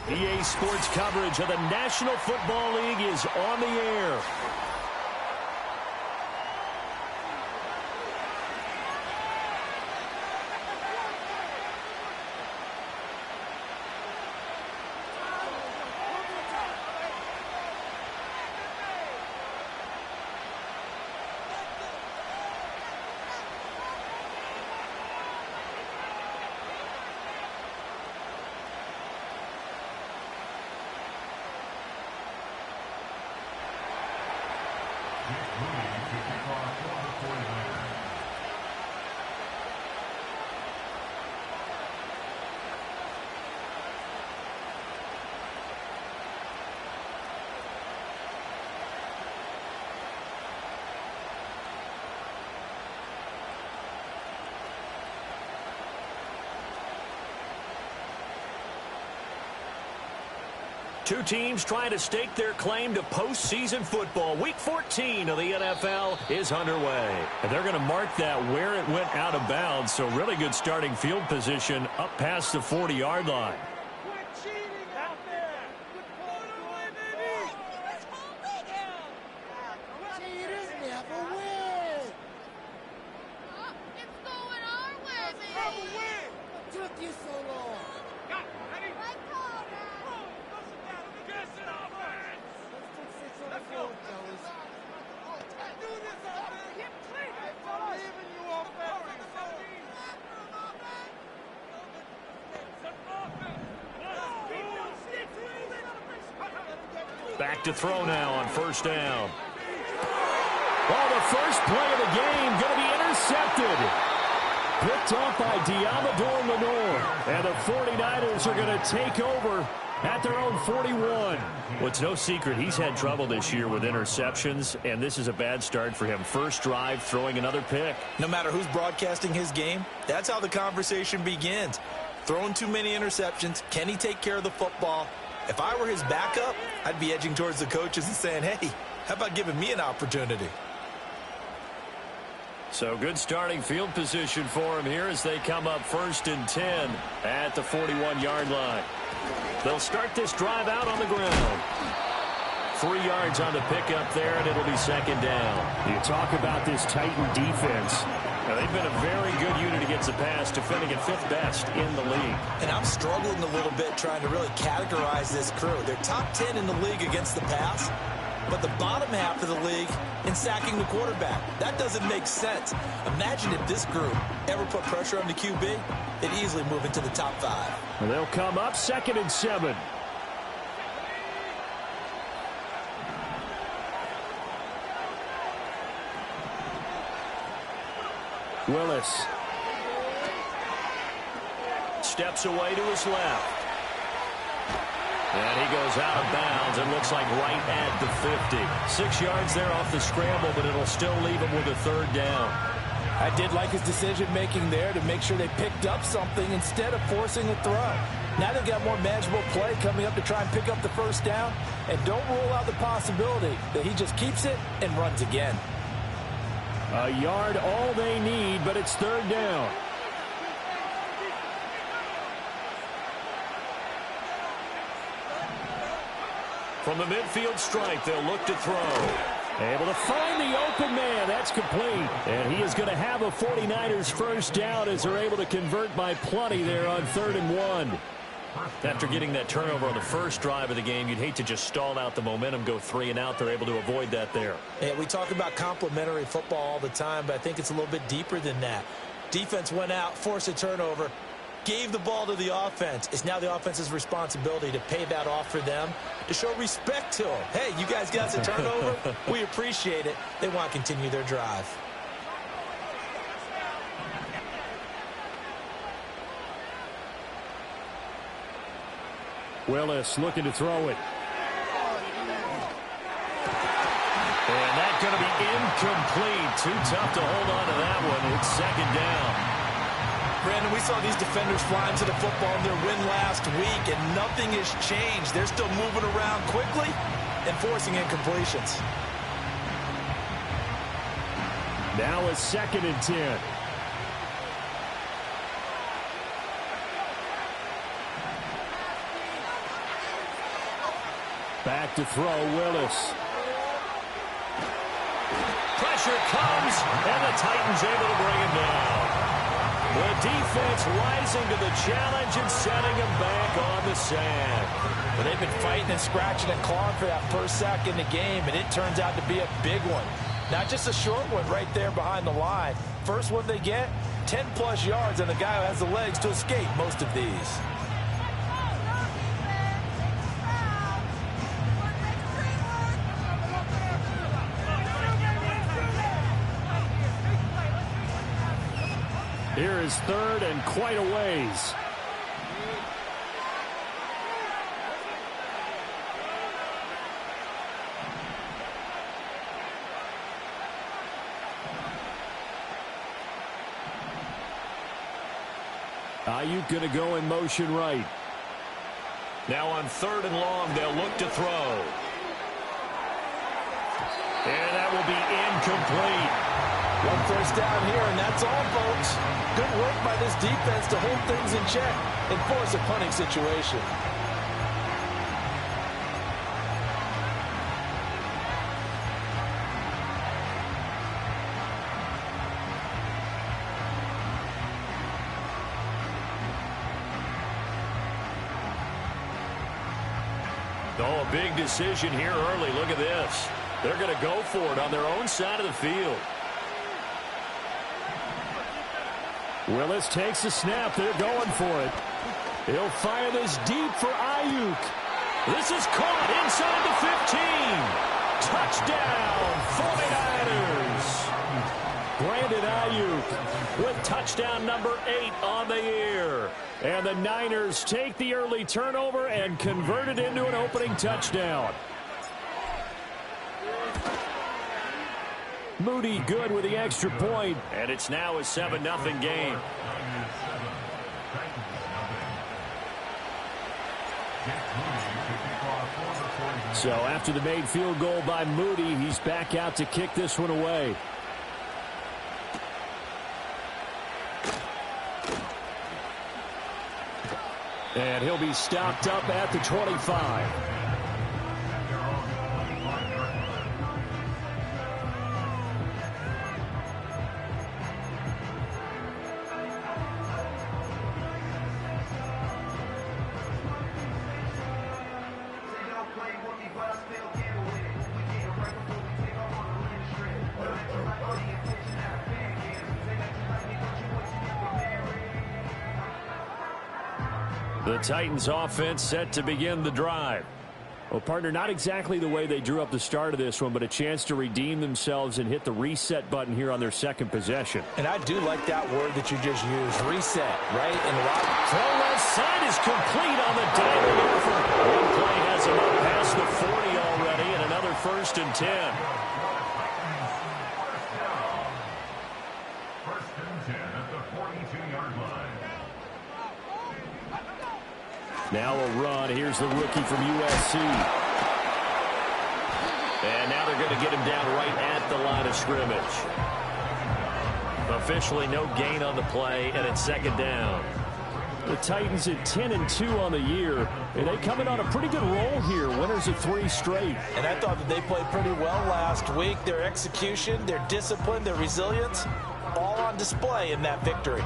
EA Sports coverage of the National Football League is on the air. Two teams trying to stake their claim to postseason football. Week 14 of the NFL is underway. And they're going to mark that where it went out of bounds. So really good starting field position up past the 40-yard line. Back to throw now on first down. Oh, the first play of the game going to be intercepted. Picked off by Diamador Lenore. And the 49ers are going to take over at their own 41. Well, it's no secret he's had trouble this year with interceptions, and this is a bad start for him. First drive, throwing another pick. No matter who's broadcasting his game, that's how the conversation begins. Throwing too many interceptions. Can he take care of the football? If I were his backup, I'd be edging towards the coaches and saying, hey, how about giving me an opportunity? So good starting field position for him here as they come up 1st and 10 at the 41-yard line. They'll start this drive out on the ground. 3 yards on the pickup there, and it'll be 2nd down. You talk about this Titan defense. Now, they've been a very good unit against the pass, defending at 5th best in the league. And I'm struggling a little bit trying to really categorize this crew. They're top 10 in the league against the pass, but the bottom half of the league in sacking the quarterback. That doesn't make sense. Imagine if this group ever put pressure on the QB, they'd easily move into the top 5. Well, they'll come up 2nd and 7. Willis steps away to his left. And he goes out of bounds and looks like right at the 50. 6 yards there off the scramble, but it'll still leave him with a 3rd down. I did like his decision-making there to make sure they picked up something instead of forcing a throw. Now they've got more manageable play coming up to try and pick up the 1st down. And don't rule out the possibility that he just keeps it and runs again. A yard all they need, but it's 3rd down. From the midfield stripe, they'll look to throw. Able to find the open man. That's complete. And he is going to have a 49ers 1st down as they're able to convert by plenty there on 3rd and 1. After getting that turnover on the first drive of the game, you'd hate to just stall out the momentum, go 3 and out. They're able to avoid that there. Yeah, we talk about complementary football all the time, but I think it's a little bit deeper than that. Defense went out, forced a turnover, gave the ball to the offense. It's now the offense's responsibility to pay that off for them, to show respect to them. Hey, you guys got a turnover? We appreciate it. They want to continue their drive. Willis looking to throw it. And that's going to be incomplete. Too tough to hold on to that one. It's 2nd down. Brandon, we saw these defenders flying to the football in their win last week, and nothing has changed. They're still moving around quickly and forcing incompletions. Now a 2nd and 10. Back to throw, Willis. Pressure comes, and the Titans able to bring him down. The defense rising to the challenge and setting him back on the sand. But they've been fighting and scratching and clawing for that first sack in the game, and it turns out to be a big one. Not just a short one right there behind the line. First one they get, 10-plus yards, and the guy who has the legs to escape most of these. Here is third and quite a ways. Ayuk going to go in motion right. Now on third and long, they'll look to throw. And that will be incomplete. One first down here, and that's all, folks. Good work by this defense to hold things in check and force a punting situation. Oh, a big decision here early. Look at this. They're going to go for it on their own side of the field. Willis takes the snap. They're going for it. He'll fire this deep for Ayuk. This is caught inside the 15. Touchdown, 49ers. Brandon Ayuk with touchdown number 8 on the year. And the Niners take the early turnover and convert it into an opening touchdown. Moody good with the extra point. And it's now a 7-0 game. So after the made field goal by Moody, he's back out to kick this one away. And he'll be stopped up at the 25. The Titans offense set to begin the drive. Well, partner, not exactly the way they drew up the start of this one, but a chance to redeem themselves and hit the reset button here on their second possession. And I do like that word that you just used, reset, right? And throw left side is complete on the diving effort. One play has him up past the 40 already, and another 1st and 10. First and 10 at the 42-yard line. Now a run. Here's the rookie from USC. And now they're going to get him down right at the line of scrimmage. Officially no gain on the play, and it's 2nd down. The Titans at 10-2 on the year, and they come in on a pretty good roll here. Winners of 3 straight. And I thought that they played pretty well last week. Their execution, their discipline, their resilience, all on display in that victory.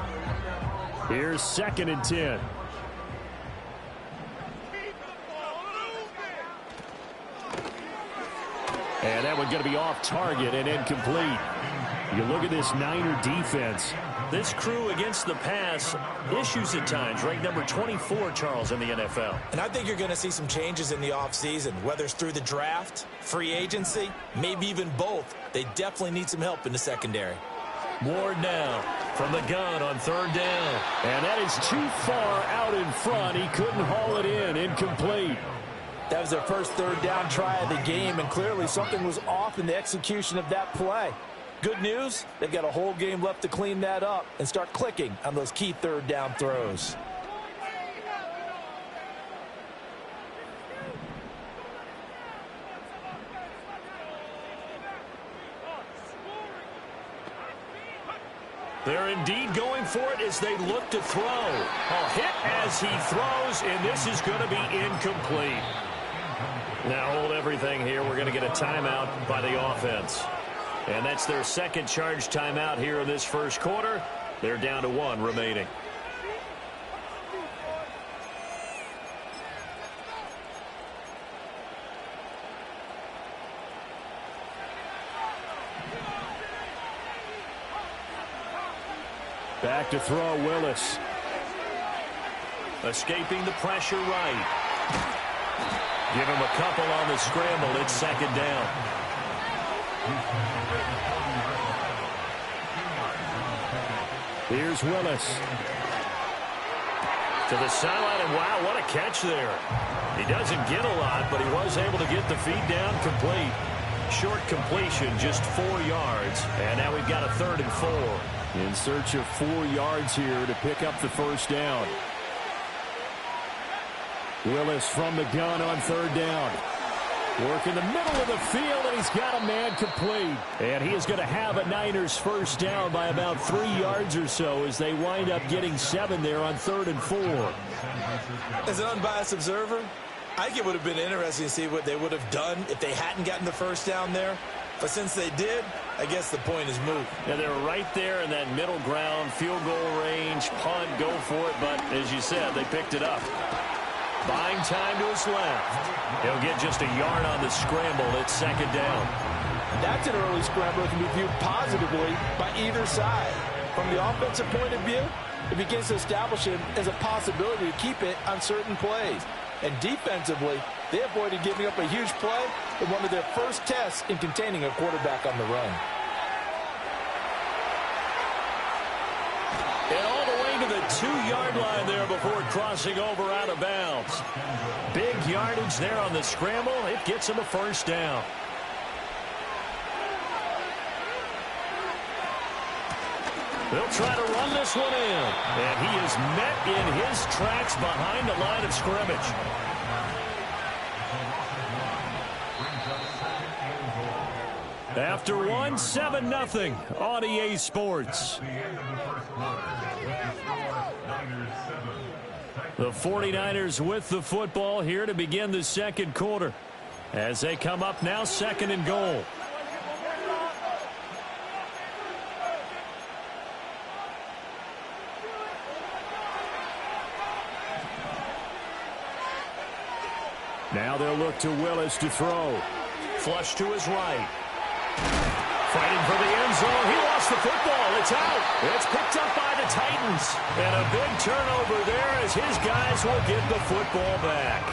Here's 2nd and 10. And that one going to be off target and incomplete. You look at this Niner defense. This crew against the pass, issues at times, ranked number 24, Charles, in the NFL. And I think you're going to see some changes in the offseason, whether it's through the draft, free agency, maybe even both. They definitely need some help in the secondary. Ward now from the gun on 3rd down. And that is too far out in front. He couldn't haul it in. Incomplete. That was their first 3rd down try of the game, and clearly something was off in the execution of that play. Good news, they've got a whole game left to clean that up and start clicking on those key 3rd down throws. They're indeed going for it as they look to throw. A hit as he throws, and this is going to be incomplete. Now hold everything here. We're going to get a timeout by the offense. And that's their second charge timeout here in this first quarter. They're down to 1 remaining. Back to throw, Willis. Escaping the pressure right. Give him a couple on the scramble. It's second down. Here's Willis. To the sideline, and wow, what a catch there. He doesn't get a lot, but he was able to get the feet down complete. Short completion, just 4 yards. And now we've got a 3rd and 4. In search of 4 yards here to pick up the first down. Willis from the gun on 3rd down. Work in the middle of the field, and he's got a man complete. And he is going to have a Niners first down by about 3 yards or so as they wind up getting 7 there on 3rd and 4. As an unbiased observer, I think it would have been interesting to see what they would have done if they hadn't gotten the first down there. But since they did, I guess the point is moot. And they're right there in that middle ground, field goal range, punt, go for it. But as you said, they picked it up. Buying time to his left. He'll get just a yard on the scramble. It's second down. That's an early scramble that can be viewed positively by either side. From the offensive point of view, it begins to establish him as a possibility to keep it on certain plays. And defensively, they avoided giving up a huge play in one of their first tests in containing a quarterback on the run. And all the way to the 2-yard line there before crossing over out of bounds. Big yardage there on the scramble. It gets him a first down. They'll try to run this one in. And he is met in his tracks behind the line of scrimmage. After 1, 7-0 on EA Sports. The 49ers with the football here to begin the second quarter. As they come up now, 2nd and goal. Now they'll look to Willis to throw. Flush to his right. Fighting for the end zone. He lost the football. It's out. It's picked up by the Titans. And a big turnover there as his guys will get the football back.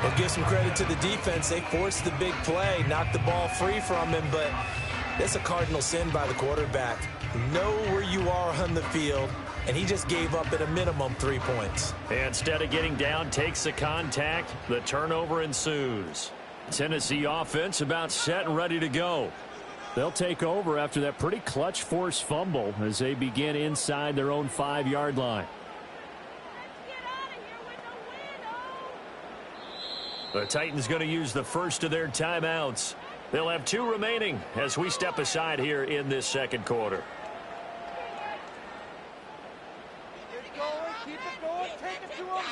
We'll give some credit to the defense. They forced the big play, knocked the ball free from him, but it's a cardinal sin by the quarterback. Know where you are on the field, and he just gave up at a minimum 3 points. Instead of getting down, takes the contact. The turnover ensues. Tennessee offense about set and ready to go. They'll take over after that pretty clutch forced fumble as they begin inside their own 5-yard line. The Titans going to use the first of their timeouts. They'll have 2 remaining as we step aside here in this second quarter. Keep it going, take it to him.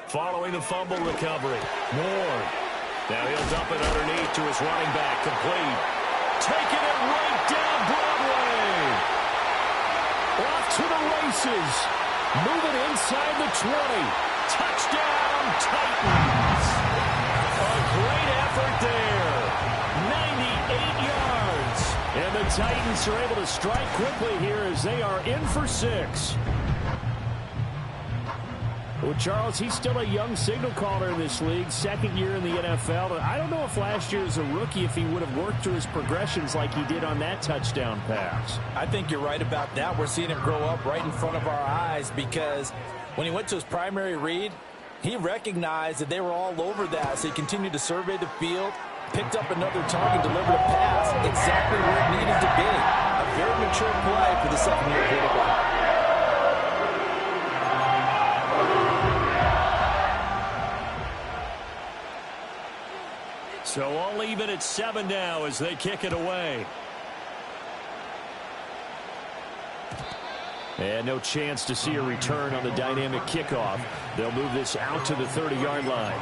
Following the fumble recovery, Moore. Now he'll dump it underneath to his running back, complete. Taking it right down Broadway. Off to the races. Moving inside the 20. Touchdown, Titans. A great effort there. 98 yards. And the Titans are able to strike quickly here as they are in for 6. Well, Charles, he's still a young signal caller in this league, 2nd year in the NFL. I don't know if last year as a rookie if he would have worked through his progressions like he did on that touchdown pass. I think you're right about that. We're seeing him grow up right in front of our eyes because when he went to his primary read, He recognized that they were all over that, so he continued to survey the field, picked up another target, delivered a pass exactly where it needed to be. A very mature play for the second-year quarterback. So all even at 7 now as they kick it away. And no chance to see a return on the dynamic kickoff. They'll move this out to the 30-yard line.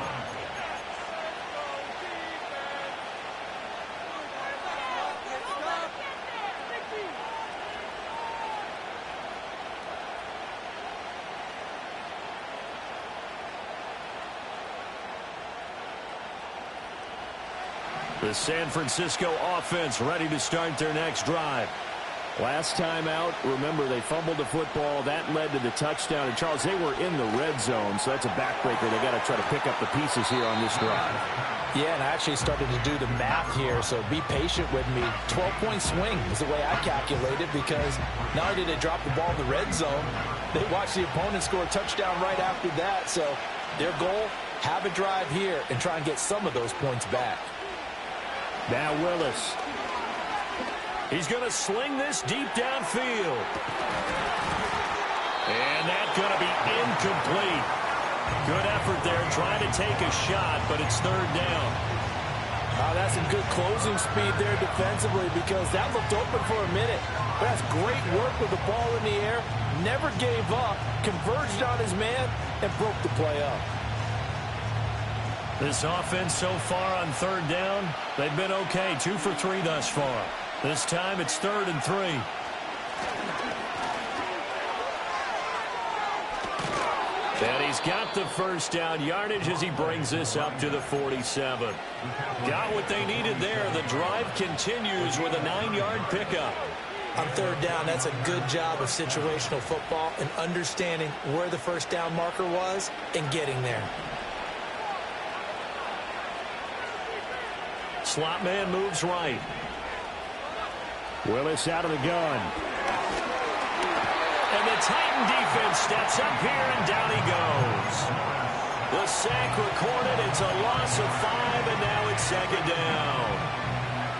The San Francisco offense ready to start their next drive. Last time out, remember, they fumbled the football. That led to the touchdown. And, Charles, they were in the red zone, so that's a backbreaker. They got to try to pick up the pieces here on this drive. Yeah, and I actually started to do the math here, so be patient with me. 12-point swing is the way I calculated, because not only did they drop the ball in the red zone, they watched the opponent score a touchdown right after that. So their goal, have a drive here and try and get some of those points back. Now Willis. He's going to sling this deep downfield. And that's going to be incomplete. Good effort there trying to take a shot, but it's third down. That's some good closing speed there defensively, because that looked open for a minute. But that's great work with the ball in the air. Never gave up, converged on his man, and broke the play up. This offense so far on third down, they've been okay. 2 for 3 thus far. This time it's 3rd and 3. And he's got the first down yardage as he brings this up to the 47. Got what they needed there. The drive continues with a 9-yard pickup. On third down, that's a good job of situational football and understanding where the first down marker was and getting there. Slot man moves right. Willis out of the gun. And the Titan defense steps up here, and down he goes. The sack recorded. It's a loss of 5, and now it's 2nd down.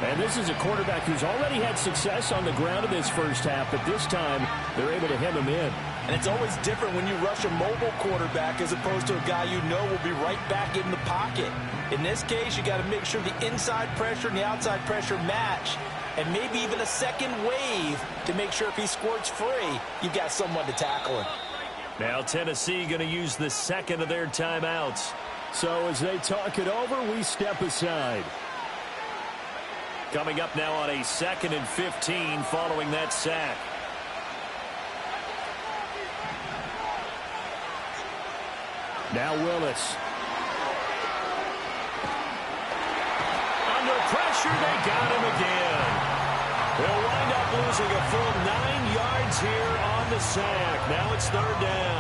And this is a quarterback who's already had success on the ground in this first half, but this time they're able to hem him in. And it's always different when you rush a mobile quarterback as opposed to a guy you know will be right back in the pocket. In this case, you got to make sure the inside pressure and the outside pressure match, and maybe even a second wave to make sure if he squirts free, you've got someone to tackle him. Now Tennessee going to use the second of their timeouts. So as they talk it over, we step aside. Coming up now on a 2nd and 15 following that sack. Now Willis. Under pressure, they got him again. They'll wind up losing a full 9 yards here on the sack. Now it's 3rd down.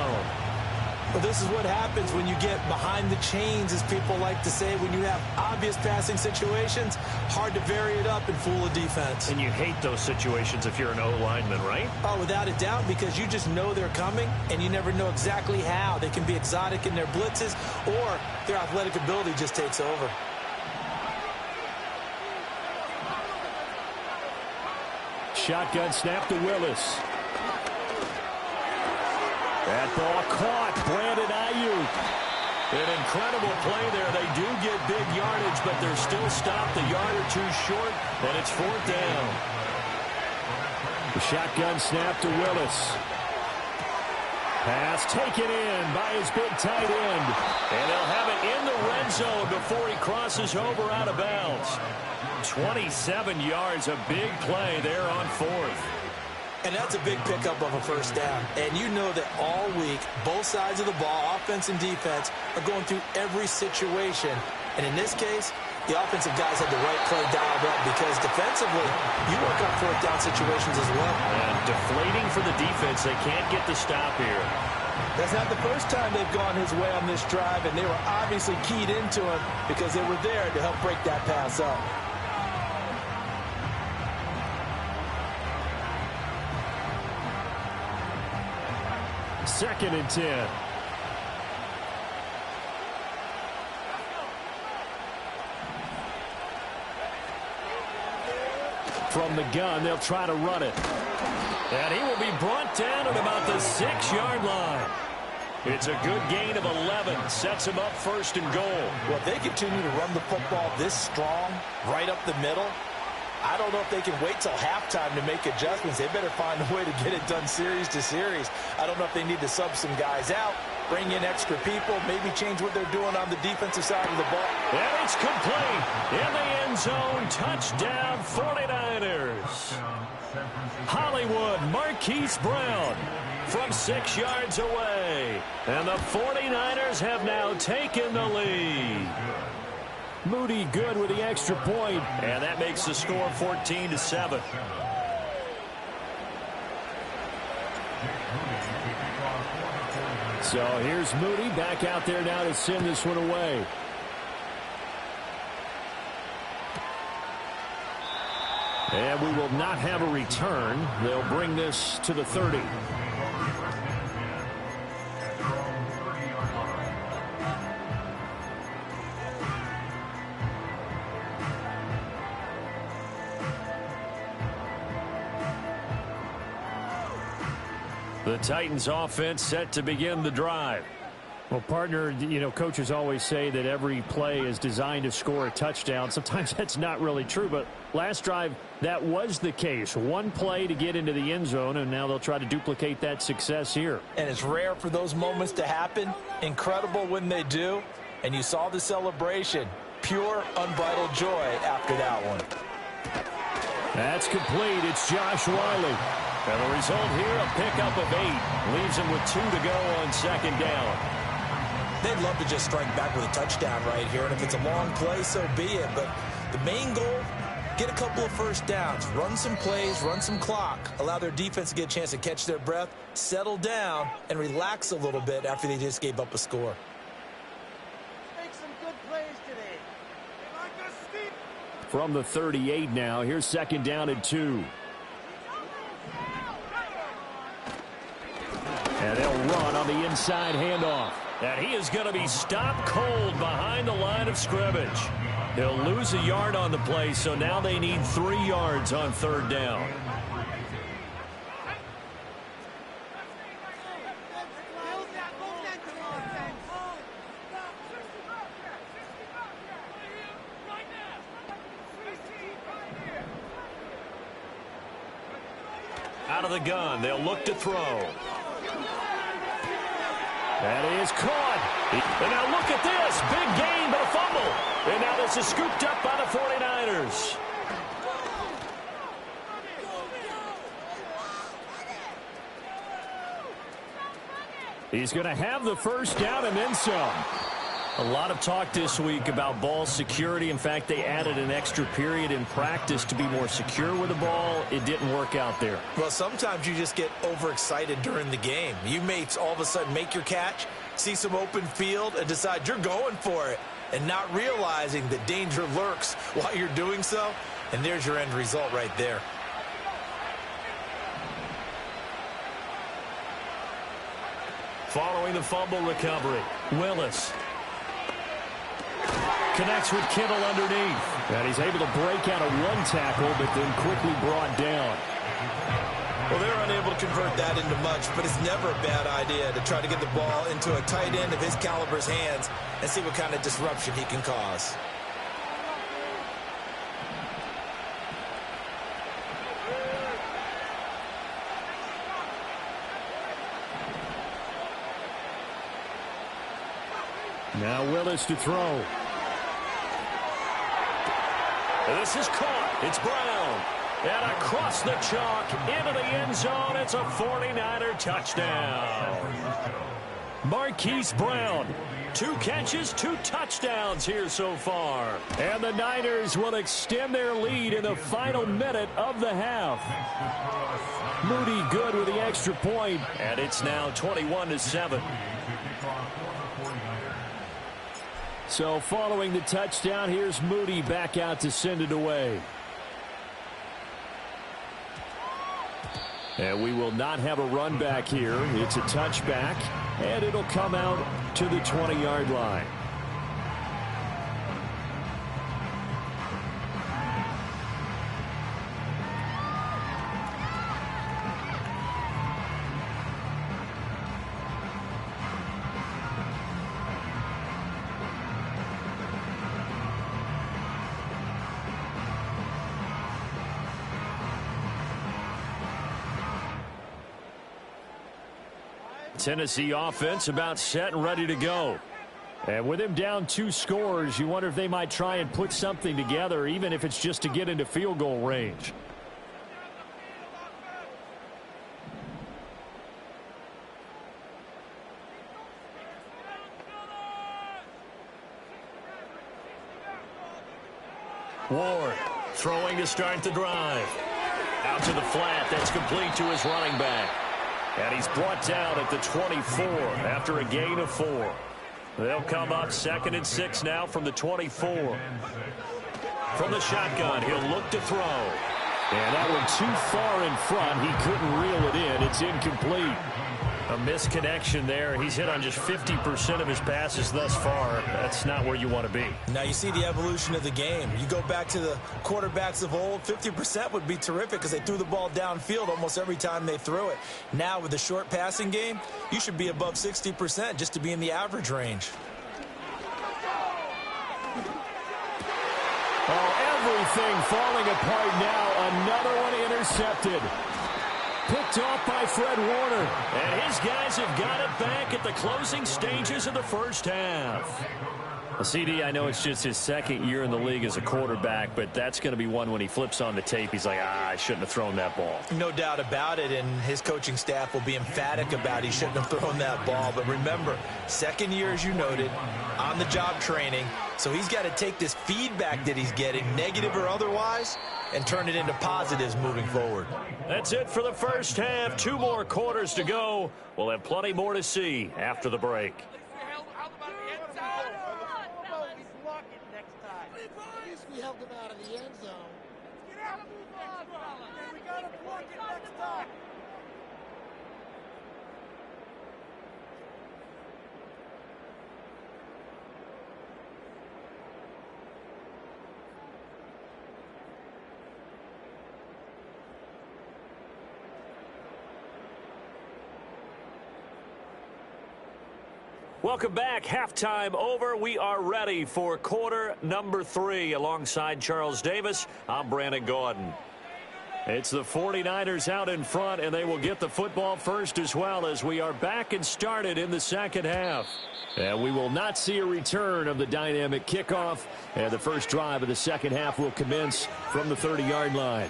Well, this is what happens when you get behind the chains, as people like to say. When you have obvious passing situations, hard to vary it up and fool a defense. And you hate those situations if you're an O-lineman, right? Oh, without a doubt, because you just know they're coming, and you never know exactly how. They can be exotic in their blitzes, or their athletic ability just takes over. Shotgun snap to Willis. That ball caught. Brandon Ayuk. An incredible play there. They do get big yardage, but they're still stopped a yard or 2 short, and it's 4th down. The shotgun snap to Willis. Pass taken in by his big tight end. And they'll have it in the red zone before he crosses over out of bounds. 27 yards, a big play there on 4th. And that's a big pickup of a first down. And you know that all week, both sides of the ball, offense and defense, are going through every situation. And in this case, the offensive guys had the right play dialed up, because defensively, you work on 4th down situations as well. And deflating for the defense. They can't get the stop here. That's not the first time they've gone his way on this drive, and they were obviously keyed into him because they were there to help break that pass up. Second and 10. From the gun, they'll try to run it. And he will be brought down at about the 6-yard line. It's a good gain of 11. Sets him up first and goal. Well, if they continue to run the football this strong, right up the middle, I don't know if they can wait till halftime to make adjustments. They better find a way to get it done series to series. I don't know if they need to sub some guys out, bring in extra people, maybe change what they're doing on the defensive side of the ball. And it's complete. In the end zone, touchdown 49ers. Hollywood, Marquise Brown from 6 yards away. And the 49ers have now taken the lead. Moody good with the extra point. And that makes the score 14-7. So here's Moody back out there now to send this one away. And we will not have a return. They'll bring this to the 30. The Titans offense set to begin the drive. Well, partner, you know, coaches always say that every play is designed to score a touchdown. Sometimes that's not really true, but last drive, that was the case. One play to get into the end zone, and now they'll try to duplicate that success here. And it's rare for those moments to happen. Incredible when they do. And you saw the celebration. Pure, unbridled joy after that one. That's complete. It's Josh Wiley. And the result here, a pickup of 8. Leaves him with 2 to go on second down. They'd love to just strike back with a touchdown right here. And if it's a long play, so be it. But the main goal, get a couple of first downs. Run some plays, run some clock. Allow their defense to get a chance to catch their breath, settle down, and relax a little bit after they just gave up a score. Make some good plays today. From the 38 now, here's second down and 2. And they'll run on the inside handoff. And he is going to be stopped cold behind the line of scrimmage. He'll lose a yard on the play, so now they need 3 yards on third down. Out of the gun, they'll look to throw. That is caught. And now look at this. Big gain, but a fumble. And now this is scooped up by the 49ers. He's going to have the first down and then some. A lot of talk this week about ball security. In fact, they added an extra period in practice to be more secure with the ball. It didn't work out there. Well, sometimes you just get overexcited during the game. You may all of a sudden make your catch, see some open field, and decide you're going for it, and not realizing that danger lurks while you're doing so. And there's your end result right there. Following the fumble recovery, Willis connects with Kittle underneath. And he's able to break out of one tackle, but then quickly brought down. Well, they're unable to convert that into much, but it's never a bad idea to try to get the ball into a tight end of his caliber's hands and see what kind of disruption he can cause. Now Willis to throw. This is caught. It's Brown. And across the chalk into the end zone. It's a 49er touchdown. Marquise Brown. 2 catches, 2 touchdowns here so far. And the Niners will extend their lead in the final minute of the half. Moody good with the extra point. And it's now 21-7. So following the touchdown, here's Moody back out to send it away. And we will not have a run back here. It's a touchback, and it'll come out to the 20-yard line. Tennessee offense about set and ready to go. And with him down 2 scores, you wonder if they might try and put something together, even if it's just to get into field goal range. Ward throwing to start the drive. Out to the flat. That's complete to his running back. And he's brought down at the 24 after a gain of 4. They'll come up 2nd and 6 now from the 24. From the shotgun, he'll look to throw. And that one too far in front. He couldn't reel it in. It's incomplete. A misconnection there. He's hit on just 50% of his passes thus far. That's not where you want to be. Now you see the evolution of the game. You go back to the quarterbacks of old, 50% would be terrific because they threw the ball downfield almost every time they threw it. Now with the short passing game, you should be above 60% just to be in the average range. Oh, everything falling apart now. Another one intercepted. Picked off by Fred Warner. And his guys have got it back at the closing stages of the first half. CD, I know it's just his 2nd year in the league as a quarterback, but that's going to be one when he flips on the tape. He's like, I shouldn't have thrown that ball. No doubt about it, and his coaching staff will be emphatic about he shouldn't have thrown that ball. But remember, 2nd year, as you noted, on-the-job training. So he's got to take this feedback that he's getting, negative or otherwise, and turn it into positives moving forward. That's it for the first half. 2 more quarters to go. We'll have plenty more to see after the break. We helped him out of the end zone. Get out and move on, fella. We got to block it next time. Welcome back. Halftime over. We are ready for quarter number 3. Alongside Charles Davis, I'm Brandon Gordon. It's the 49ers out in front, and they will get the football first as well as we are back and started in the second half. And we will not see a return of the dynamic kickoff, and the first drive of the second half will commence from the 30-yard line.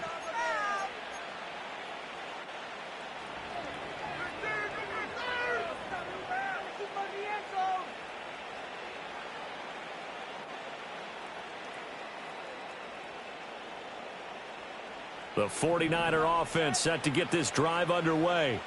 The 49er offense set to get this drive underway.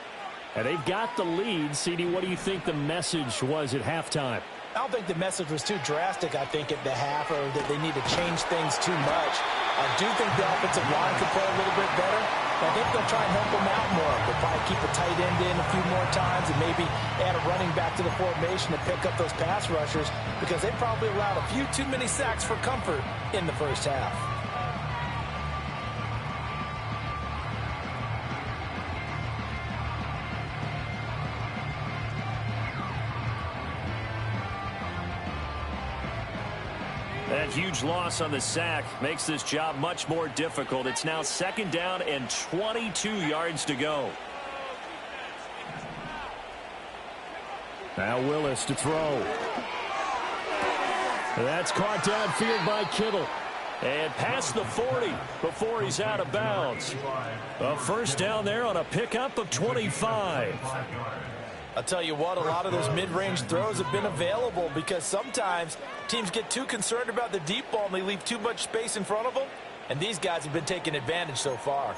And they've got the lead. CD, what do you think the message was at halftime? I don't think the message was too drastic, I think, at the half, or that they need to change things too much. I do think the offensive line could play a little bit better. I think they'll try and help them out more. They'll probably keep a tight end in a few more times and maybe add a running back to the formation to pick up those pass rushers because they probably allowed a few too many sacks for comfort in the first half. That huge loss on the sack makes this job much more difficult. It's now 2nd down and 22 yards to go. Now Willis to throw. That's caught downfield by Kittle. And past the 40 before he's out of bounds. A first down there on a pickup of 25. I'll tell you what, a lot of those mid-range throws have been available because sometimes teams get too concerned about the deep ball and they leave too much space in front of them, and these guys have been taking advantage so far.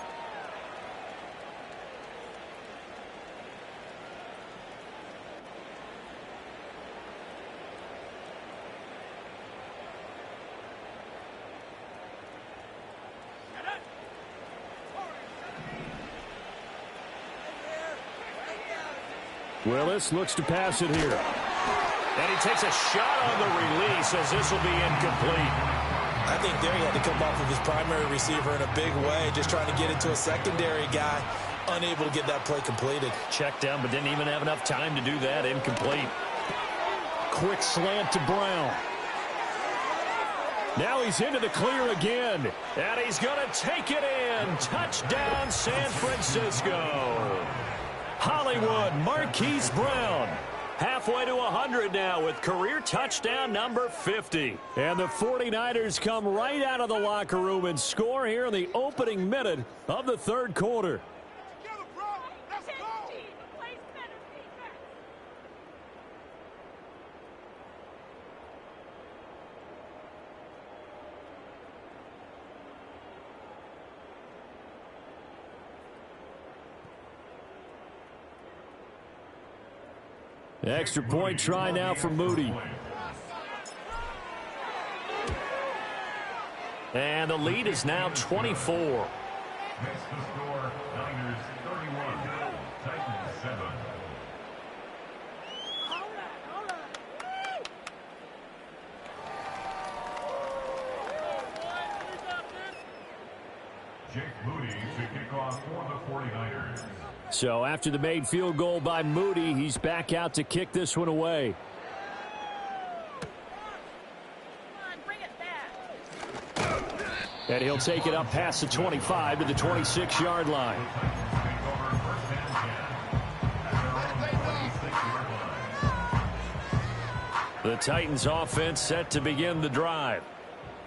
Willis looks to pass it here. And he takes a shot on the release as this will be incomplete. I think there he had to come off of his primary receiver in a big way, just trying to get into a secondary guy, unable to get that play completed. Checked down, but didn't even have enough time to do that. Incomplete. Quick slant to Brown. Now he's into the clear again. And he's going to take it in. Touchdown, San Francisco. Hollywood Marquise Brown. Halfway to 100 now with career touchdown number 50. And the 49ers come right out of the locker room and score here in the opening minute of the third quarter. Extra point try now for Moody. And the lead is now 24. Makes the score Niners 31, Titans 7. Jake Moody to kick off for the 49ers. So after the made field goal by Moody, he's back out to kick this one away. And he'll take it up past the 25 to the 26-yard line. The Titans offense set to begin the drive.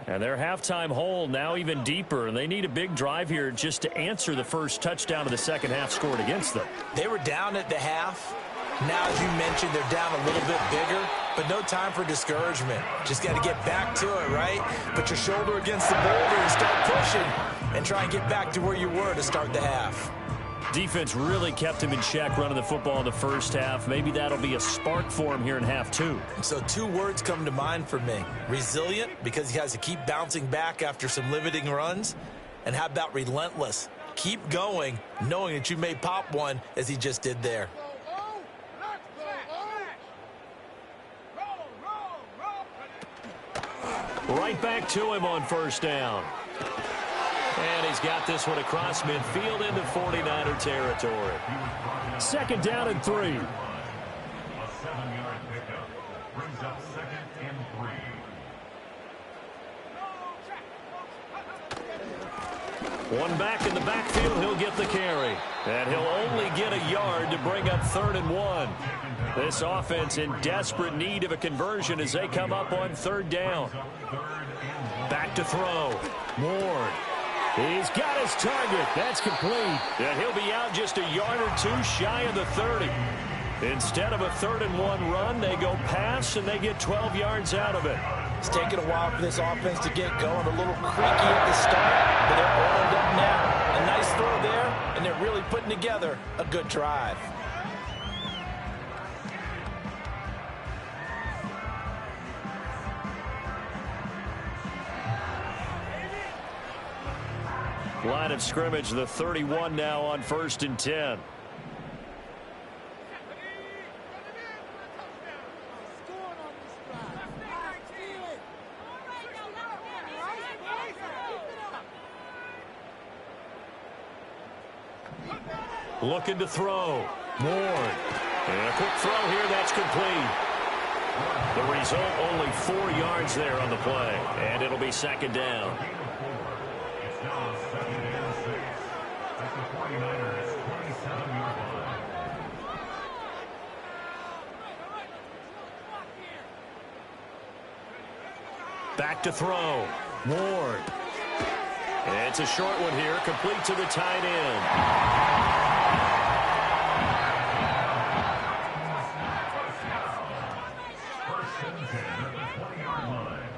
And their halftime hole now even deeper. They need a big drive here just to answer the first touchdown of the second half scored against them. They were down at the half. Now, as you mentioned, they're down a little bit bigger, but no time for discouragement. Just got to get back to it, right? Put your shoulder against the boulder and start pushing and try and get back to where you were to start the half. Defense really kept him in check running the football in the first half. Maybe that'll be a spark for him here in half two. So two words come to mind for me. Resilient, because he has to keep bouncing back after some limiting runs. And how about relentless? Keep going, knowing that you may pop one as he just did there. Right back to him on first down. And he's got this one across midfield into 49er territory. Second down and 3. A 7-yard pickup brings up 2nd and 3. One back in the backfield, he'll get the carry. And he'll only get a yard to bring up 3rd and 1. This offense in desperate need of a conversion as they come up on 3rd down. Back to throw. Ward. He's got his target. That's complete. And he'll be out just a yard or two shy of the 30. Instead of a 3rd and 1 run, they go pass, and they get 12 yards out of it. It's taken a while for this offense to get going. A little creaky at the start, but they're oiled up now. A nice throw there, and they're really putting together a good drive. Line of scrimmage, the 31 now on 1st and 10. Looking to throw. Ward. And a quick throw here, that's complete. The result, only 4 yards there on the play. And it'll be 2nd down. It's now 2nd and 6 at the 49ers 27-yard line. Back to throw. Ward. It's a short one here, complete to the tight end. First and 10 at the 20-yard line.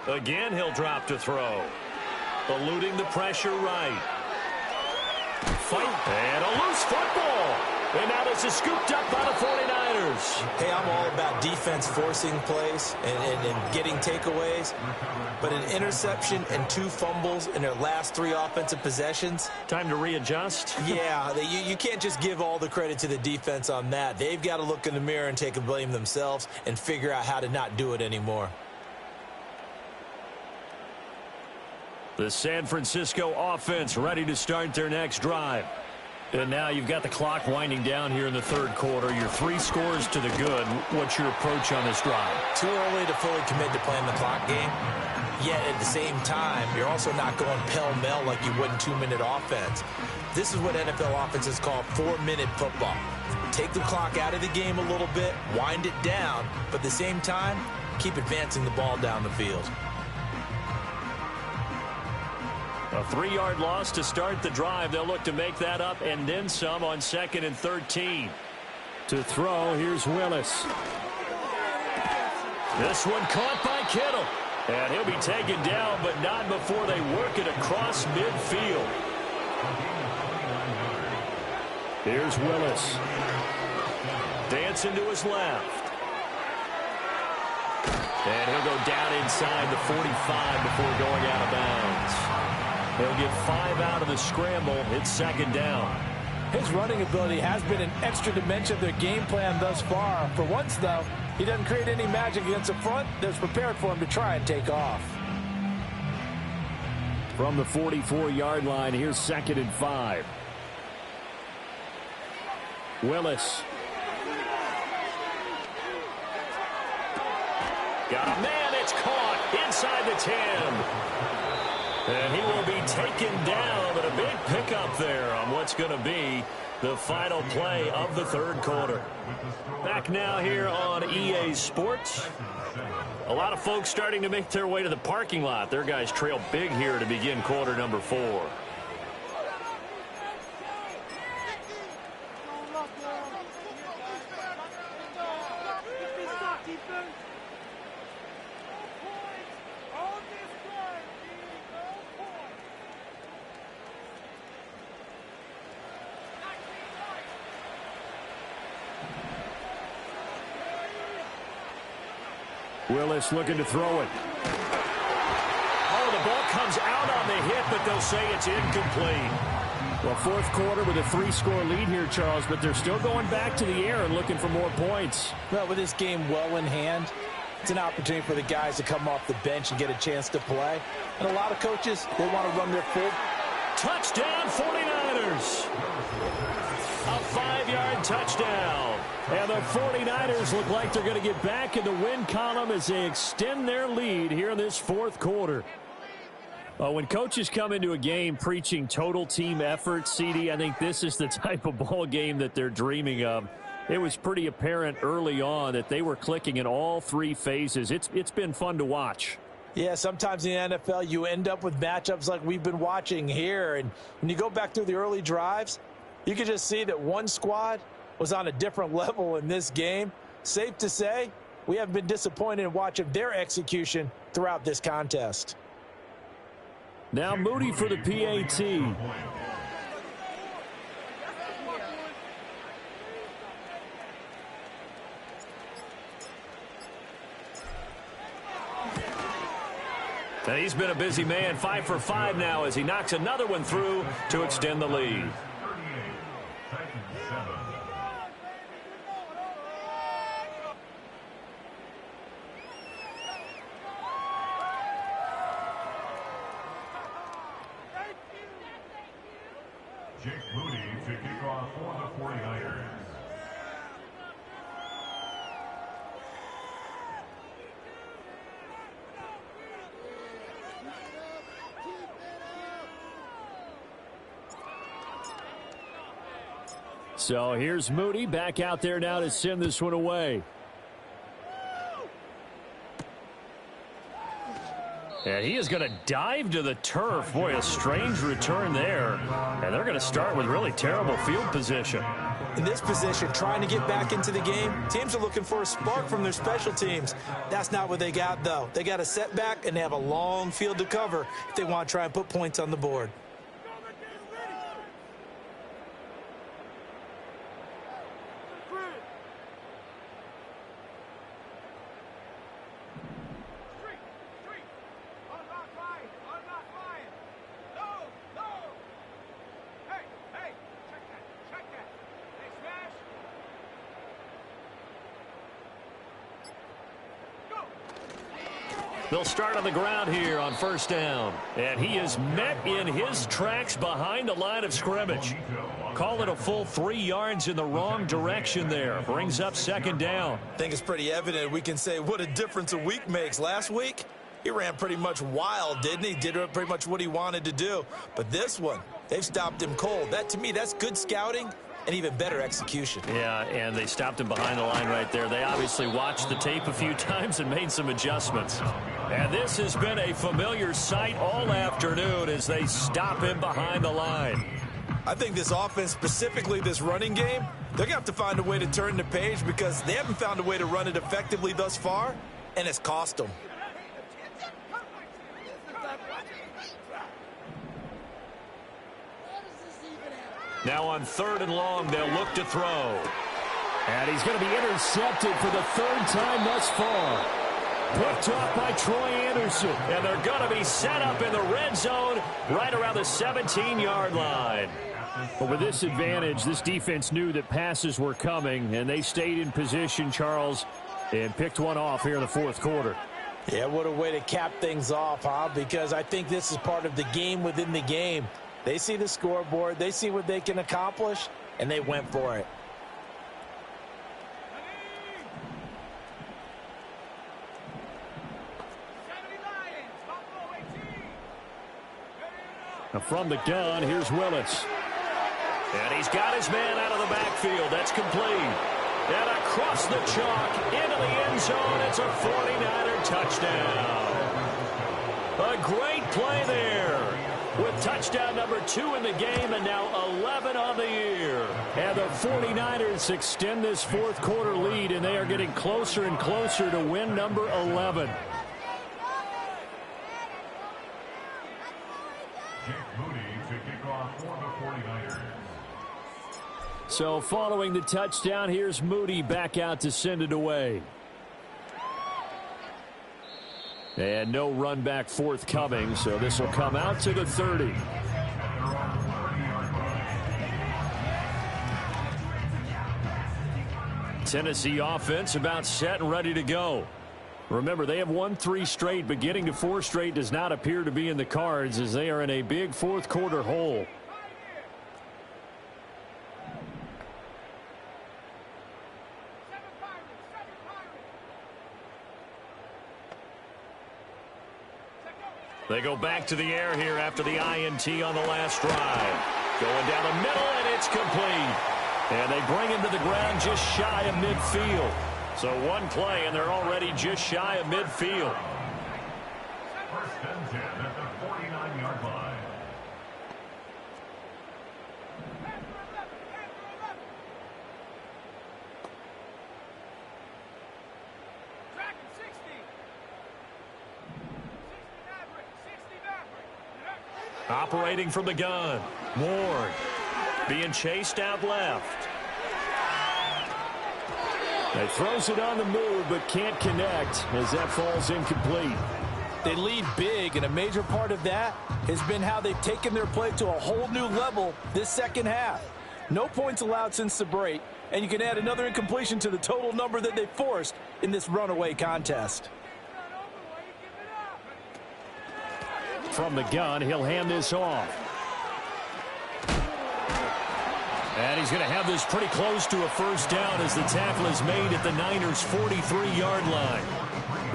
Again, he'll drop to throw. Eluding the pressure right. Fight. And a loose football. And now this is scooped up by the 49ers. Hey, I'm all about defense forcing plays and getting takeaways. But an interception and 2 fumbles in their last 3 offensive possessions. Time to readjust. Yeah, you can't just give all the credit to the defense on that. They've got to look in the mirror and take a blame themselves and figure out how to not do it anymore. The San Francisco offense ready to start their next drive. And now you've got the clock winding down here in the third quarter. Your 3 scores to the good. What's your approach on this drive? Too early to fully commit to playing the clock game. Yet at the same time, you're also not going pell-mell like you would in 2-minute offense. This is what NFL offenses call 4-minute football. Take the clock out of the game a little bit, wind it down, but at the same time, keep advancing the ball down the field. A 3-yard loss to start the drive. They'll look to make that up and then some on 2nd and 13. To throw, here's Willis. This one caught by Kittle. And he'll be taken down, but not before they work it across midfield. Here's Willis. Dancing to his left. And he'll go down inside the 45 before going out of bounds. He'll get 5 out of the scramble. It's 2nd down. His running ability has been an extra dimension of their game plan thus far. For once, though, he doesn't create any magic against the front that's prepared for him to try and take off. From the 44-yard line, here's 2nd and 5. Willis. Got a man, it's caught inside the 10. And he will be taken down, but a big pickup there on what's going to be the final play of the third quarter. Back now here on EA Sports. A lot of folks starting to make their way to the parking lot. Their guys trail big here to begin quarter number 4. Willis looking to throw it. Oh, the ball comes out on the hit, but they'll say it's incomplete. Well, fourth quarter with a 3-score lead here, Charles, but they're still going back to the air and looking for more points. Well, with this game well in hand, it's an opportunity for the guys to come off the bench and get a chance to play. And a lot of coaches, they want to run their full. Touchdown, 49ers. A 5-yard touchdown. And the 49ers look like they're going to get back in the win column as they extend their lead here in this fourth quarter. When coaches come into a game preaching total team effort, CD, I think this is the type of ball game that they're dreaming of. It was pretty apparent early on that they were clicking in all 3 phases. It's been fun to watch. Yeah, sometimes in the NFL you end up with matchups like we've been watching here. And when you go back through the early drives, you can just see that one squad was on a different level in this game. Safe to say, we have been disappointed in watching their execution throughout this contest. Now Moody for the PAT. And he's been a busy man, 5 for 5 now as he knocks another one through to extend the lead. Jake Moody to kick off for the 49ers. So here's Moody back out there now to send this one away. And he is going to dive to the turf. Boy, a strange return there. And they're going to start with really terrible field position. In this position, trying to get back into the game, teams are looking for a spark from their special teams. That's not what they got, though. They got a setback, and they have a long field to cover if they want to try and put points on the board. They'll start on the ground here on first down. And he is met in his tracks behind the line of scrimmage. Call it a full 3 yards in the wrong direction there. Brings up second down. I think it's pretty evident we can say what a difference a week makes. Last week, he ran pretty much wild, didn't he? Did pretty much what he wanted to do. But this one, they've stopped him cold. That, to me, that's good scouting and even better execution. Yeah, and they stopped him behind the line right there. They obviously watched the tape a few times and made some adjustments. And this has been a familiar sight all afternoon as they stop him behind the line. I think this offense, specifically this running game, they're going to have to find a way to turn the page because they haven't found a way to run it effectively thus far, and it's cost them. Now on 3rd and long, they'll look to throw. And he's going to be intercepted for the 3rd time thus far. Picked off by Troy Anderson. And they're going to be set up in the red zone right around the 17-yard line. But with this advantage, this defense knew that passes were coming, and they stayed in position, Charles, and picked one off here in the 4th quarter. Yeah, what a way to cap things off, huh? Because I think this is part of the game within the game. They see the scoreboard, they see what they can accomplish, and they went for it. Now from the gun, here's Willis. And he's got his man out of the backfield. That's complete. And across the chalk, into the end zone. It's a 49er touchdown. A great play there. With touchdown number 2 in the game and now 11 on the year. And the 49ers extend this 4th quarter lead, and they are getting closer and closer to win number 11. So following the touchdown, here's Moody back out to send it away. And no run back forthcoming, so this will come out to the 30. Tennessee offense about set and ready to go. Remember, they have won 3 straight, but getting to 4 straight does not appear to be in the cards as they are in a big 4th quarter hole. They go back to the air here after the INT on the last drive. Going down the middle, and it's complete. And they bring him to the ground just shy of midfield. So one play, and they're already just shy of midfield. First and 10 at the 49-yard line. Operating from the gun. Ward being chased out left. He throws it on the move but can't connect as that falls incomplete. They lead big, and a major part of that has been how they've taken their play to a whole new level this second half. No points allowed since the break, and you can add another incompletion to the total number that they forced in this runaway contest. From the gun, he'll hand this off. And he's going to have this pretty close to a first down as the tackle is made at the Niners' 43-yard line.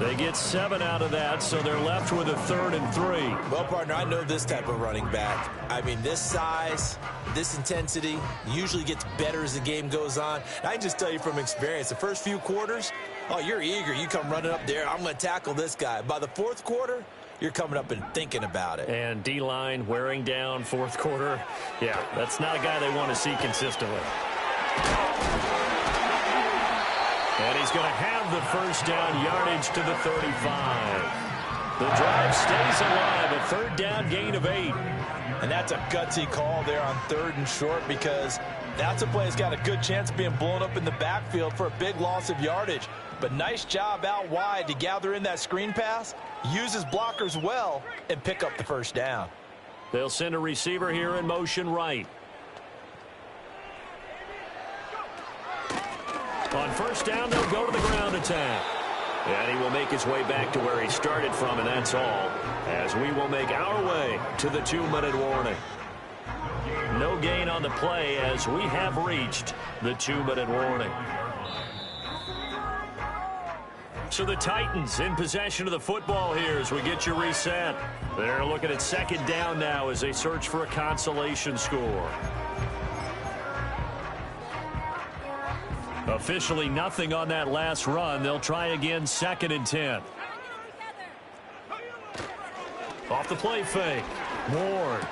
They get 7 out of that, so they're left with a 3rd and 3. Well, partner, I know this type of running back. I mean, this size, this intensity usually gets better as the game goes on. And I can just tell you from experience, the first few quarters, oh, you're eager. You come running up there, I'm going to tackle this guy. By the 4th quarter, you're coming up and thinking about it. And D-line wearing down 4th quarter. Yeah, that's not a guy they want to see consistently. And he's going to have the first down, yardage to the 35. The drive stays alive, a 3rd down gain of 8. And that's a gutsy call there on 3rd and short because that's a play that's got a good chance of being blown up in the backfield for a big loss of yardage. But nice job out wide to gather in that screen pass, use his blockers well, and pick up the first down. They'll send a receiver here in motion right. On first down, they'll go to the ground attack. And he will make his way back to where he started from, and that's all, as we will make our way to the 2-minute warning. No gain on the play as we have reached the 2-minute warning. So the Titans in possession of the football here as we get you reset. They're looking at second down now as they search for a consolation score. Officially nothing on that last run. They'll try again, 2nd and 10. Off the play fake. Ward.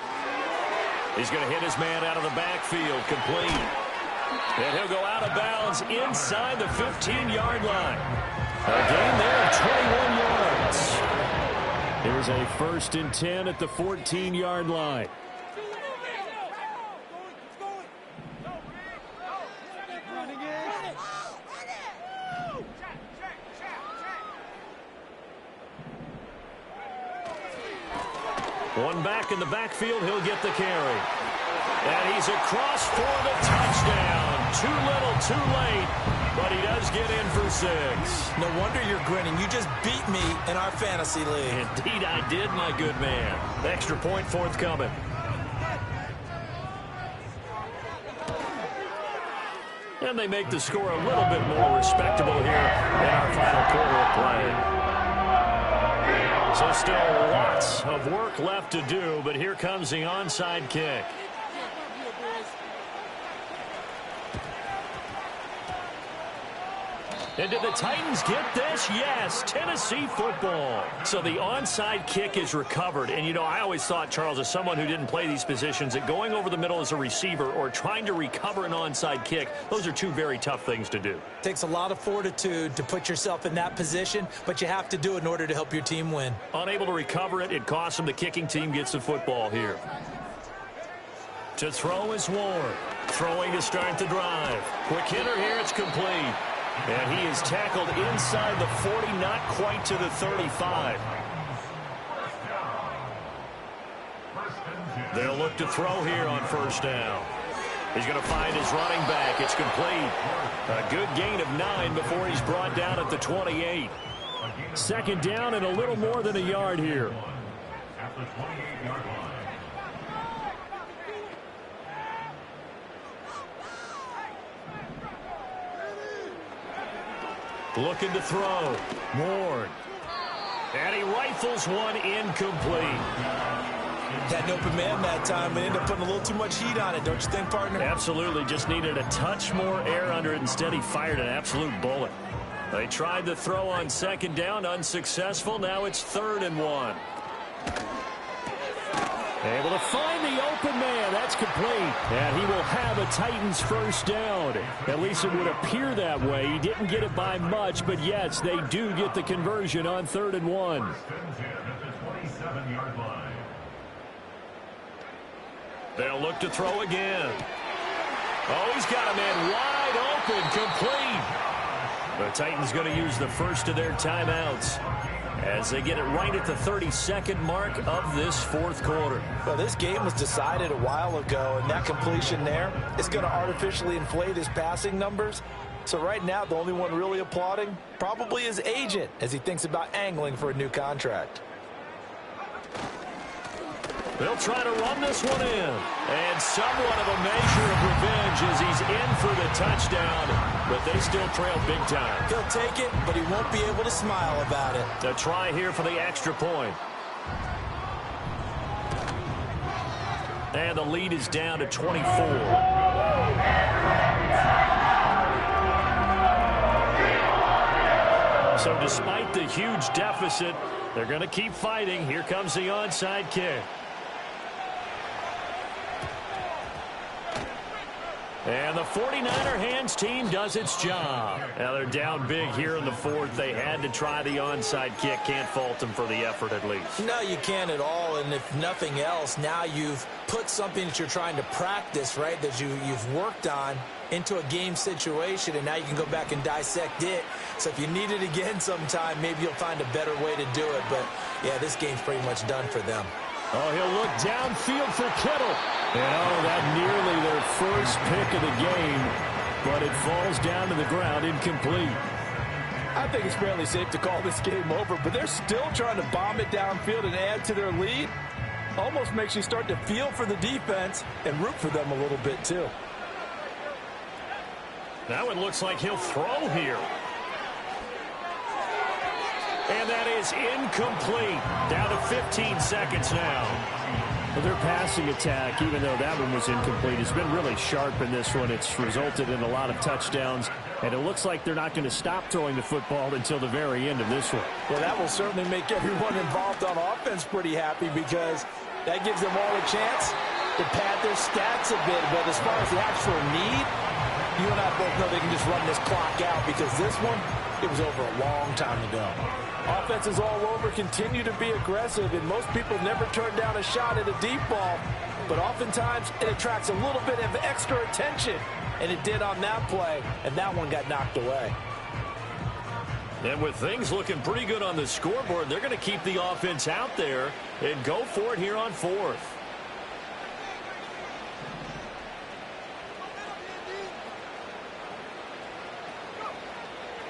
He's going to hit his man out of the backfield, complete. And he'll go out of bounds inside the 15-yard line. A gain there of 21 yards. Here's a 1st and 10 at the 14-yard line. One back in the backfield, he'll get the carry. And he's across for the touchdown. Too little, too late, but he does get in for 6. No wonder you're grinning. You just beat me in our fantasy league. Indeed I did, my good man. Extra point forthcoming. And they make the score a little bit more respectable here in our final quarter of play. So still lots of work left to do, but here comes the onside kick. And did the Titans get this? Yes, Tennessee football. So the onside kick is recovered. And, you know, I always thought, Charles, as someone who didn't play these positions, that going over the middle as a receiver or trying to recover an onside kick, those are two very tough things to do. Takes a lot of fortitude to put yourself in that position, but you have to do it in order to help your team win. Unable to recover it, it costs them. The kicking team gets the football here. To throw is Ward. Throwing to start the drive. Quick hitter here, it's complete. And he is tackled inside the 40, not quite to the 35. They'll look to throw here on 1st down. He's going to find his running back. It's complete. A good gain of 9 before he's brought down at the 28. 2nd down and a little more than a yard here. At the 28-yard line. Looking to throw. Ward. And he rifles one incomplete. Had an open man that time, but ended up putting a little too much heat on it, don't you think, partner? Absolutely. Just needed a touch more air under it. Instead, he fired an absolute bullet. They tried to throw on 2nd down. Unsuccessful. Now it's 3rd and 1. Able to find the open man. That's complete. And he will have a Titans 1st down. At least it would appear that way. He didn't get it by much, but yes, they do get the conversion on 3rd and 1. At the 27-yard line. They'll look to throw again. Oh, he's got a man wide open, complete. The Titans going to use the first of their timeouts as they get it right at the 32nd mark of this 4th quarter. Well, this game was decided a while ago, and that completion there is going to artificially inflate his passing numbers. So right now, the only one really applauding probably his agent as he thinks about angling for a new contract. They'll try to run this one in. And somewhat of a measure of revenge as he's in for the touchdown. But they still trail big time. He'll take it, but he won't be able to smile about it. A try here for the extra point. And the lead is down to 24. So despite the huge deficit, they're going to keep fighting. Here comes the onside kick. And the 49er hands team does its job. Now they're down big here in the 4th. They had to try the onside kick. Can't fault them for the effort at least. No, you can't at all. And if nothing else, now you've put something that you're trying to practice, right, that you've worked on into a game situation, and now you can go back and dissect it. So if you need it again sometime, maybe you'll find a better way to do it. But, yeah, this game's pretty much done for them. Oh, he'll look downfield for Kittle. And, oh, that nearly their first pick of the game, but it falls down to the ground incomplete. I think it's fairly safe to call this game over, but they're still trying to bomb it downfield and add to their lead. Almost makes you start to feel for the defense and root for them a little bit too. Now it looks like he'll throw here. And that is incomplete. Down to 15 seconds now. Well, their passing attack, even though that one was incomplete, has been really sharp in this one. It's resulted in a lot of touchdowns, and it looks like they're not going to stop throwing the football until the very end of this one. Well, that will certainly make everyone involved on offense pretty happy because that gives them all a chance to pad their stats a bit. But as far as the actual need, you and I both know they can just run this clock out because this one, it was over a long time ago. Offenses all over continue to be aggressive, and most people never turn down a shot at a deep ball. But oftentimes, it attracts a little bit of extra attention, and it did on that play, and that one got knocked away. And with things looking pretty good on the scoreboard, they're going to keep the offense out there and go for it here on fourth.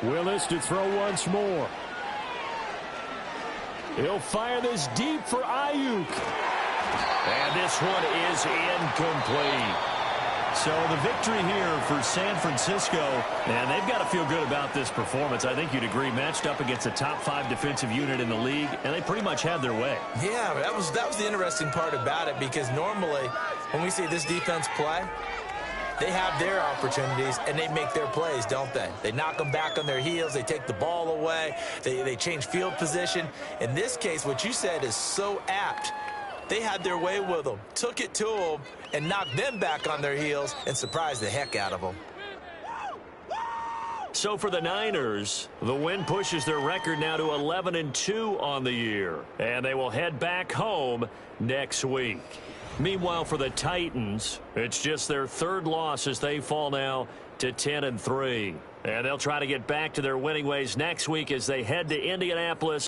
Willis to throw once more. He'll fire this deep for Ayuk. And this one is incomplete. So the victory here for San Francisco, and they've got to feel good about this performance. I think you'd agree, matched up against a top 5 defensive unit in the league, and they pretty much had their way. Yeah, that was the interesting part about it, because normally when we see this defense play, they have their opportunities, and they make their plays, don't they? They knock them back on their heels. They take the ball away. They change field position. In this case, what you said is so apt. They had their way with them, took it to them, and knocked them back on their heels and surprised the heck out of them. So for the Niners, the win pushes their record now to 11-2 on the year, and they will head back home next week. Meanwhile, for the Titans, it's just their 3rd loss as they fall now to 10-3. And they'll try to get back to their winning ways next week as they head to Indianapolis.